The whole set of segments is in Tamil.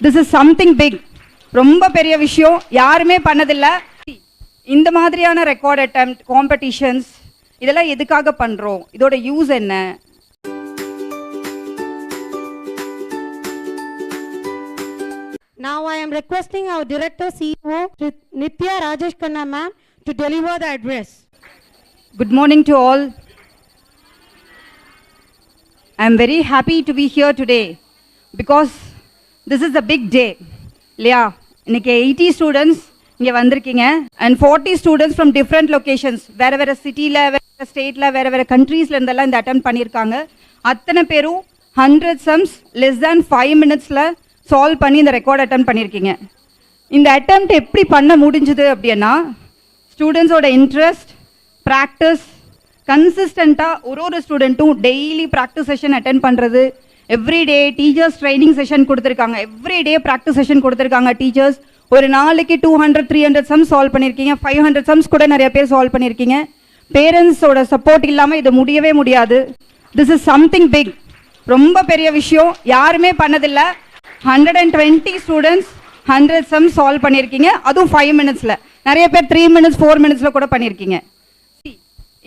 This is something big. ரொம்ப பெரிய விஷயம், யாருமே பண்ணதில்லை. இந்த மாதிரியான ரெக்கார்ட் அட்டெம்ப்ட் காம்படிஷன்ஸ் இதெல்லாம் எதுக்காக பண்ணுறோம், இதோட யூஸ் என்ன? Now I am requesting our Director CEO Nithya Rajesh Khanna ma'am to deliver the address. Good morning to all. I am very happy to be here today because this is a big day. இல்லையா, இன்னைக்கு 80 ஸ்டூடெண்ட்ஸ் இங்கே வந்திருக்கீங்க and 40 students from different locations, வேறு வேறு சிட்டியில், வேறு ஸ்டேட்டில், வேறு வேறு கண்ட்ரீஸில் இருந்தெல்லாம் இந்த அட்டெம்ப்ட் பண்ணியிருக்காங்க. அத்தனை பேரும் 100 sums less than 5 minutes solve பண்ணி இந்த ரெக்கார்ட் அட்டெம்ப்ட் பண்ணியிருக்கீங்க. இந்த அட்டெம்ப்ட் எப்படி பண்ண முடிஞ்சுது அப்படின்னா, ஸ்டூடெண்ட்ஸோட இன்ட்ரெஸ்ட், ப்ராக்டிஸ், கன்சிஸ்டண்ட்டாக ஒரு ஸ்டூடெண்ட்டும் டெய்லி ப்ராக்டிஸ் செஷன் அட்டென்ட் பண்ணுறது, எவ்ரிடே டீச்சர்ஸ் ட்ரைனிங் செஷன் கொடுத்துருக்காங்க, எவ்ரிடே ப்ராக்டிஸ் செஷன் கொடுத்துருக்காங்க டீச்சர்ஸ். ஒரு நாளைக்கு 200-300 சம்ஸ் சால்வ் பண்ணியிருக்கீங்க, 500 சம்ஸ் கூட நிறைய பேர் சால்வ் பண்ணியிருக்கீங்க. பேரண்ட்ஸோட சப்போர்ட் இல்லாமல் இது முடியவே முடியாது. This is something big. ரொம்ப பெரிய விஷயம், யாருமே பண்ணதில்லை. 120 ஸ்டூடெண்ட்ஸ் 100 சம்ஸ் சால்வ் பண்ணியிருக்கீங்க, அதுவும் 5 minutesல. நிறைய பேர் 3 minutes 4 minutesல கூட பண்ணியிருக்கீங்க.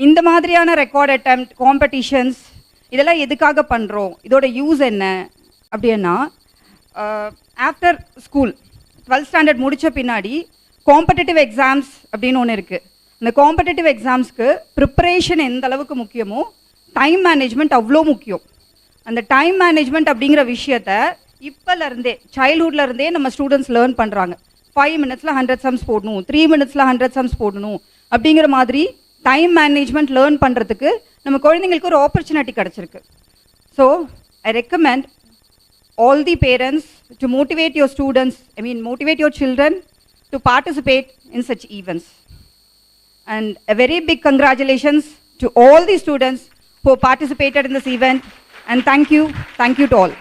இந்த மாதிரியான ரெக்கார்ட் அட்டெம்ப்ட் காம்படிஷன்ஸ் இதெல்லாம் எதுக்காக பண்ணுறோம், இதோட யூஸ் என்ன அப்படின்னா, ஆஃப்டர் ஸ்கூல் 12th ஸ்டாண்டர்ட் முடித்த பின்னாடி காம்படிட்டிவ் எக்ஸாம்ஸ் அப்படின்னு ஒன்று இருக்குது. இந்த காம்படிட்டிவ் எக்ஸாம்ஸ்க்கு ப்ரிப்பரேஷன் எந்த அளவுக்கு முக்கியமோ டைம் மேனேஜ்மெண்ட் அவ்வளோ முக்கியம். அந்த டைம் மேனேஜ்மெண்ட் அப்படிங்கிற விஷயத்த இப்போலேருந்தே சைல்ட்ஹுட்லேருந்தே நம்ம ஸ்டூடெண்ட்ஸ் லேர்ன் பண்ணுறாங்க. 5 minutesல 100 sums போடணும், 3 minutesல 100 sums போடணும் அப்படிங்கிற மாதிரி டைம் மேனேஜ்மெண்ட் லேர்ன் பண்ணுறதுக்கு நம்ம குழந்தைங்களுக்கு ஒரு ஆப்பர்ச்சுனிட்டி கிடச்சிருக்கு. So I recommend all the parents to motivate your students, motivate your children to participate in such events. And a very big congratulations to all the students who participated in this event, and thank you to all.